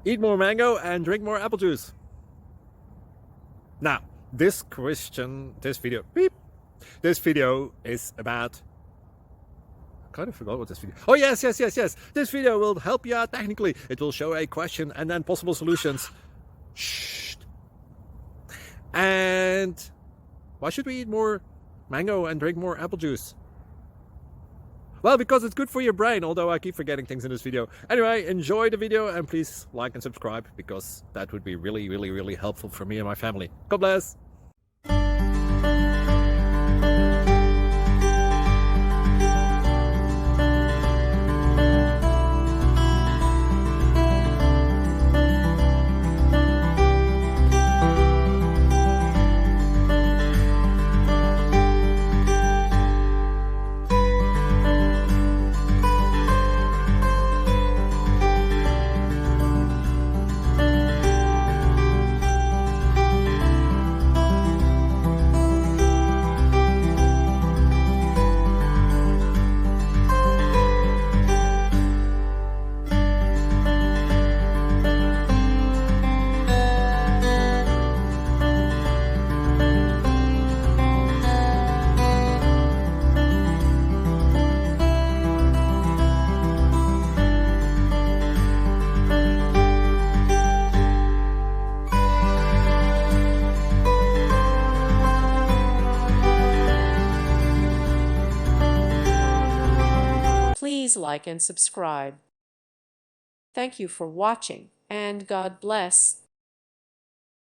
Eat more mango and drink more apple juice. Now, this video is about... I kind of forgot what this video... Oh, yes. This video will help you out technically. It will show a question and then possible solutions. Shh. And why should we eat more mango and drink more apple juice? Well, because it's good for your brain, although I keep forgetting things in this video. Anyway, enjoy the video and please like and subscribe, because that would be really helpful for me and my family. God bless! Please like and subscribe. Thank you for watching, and God bless.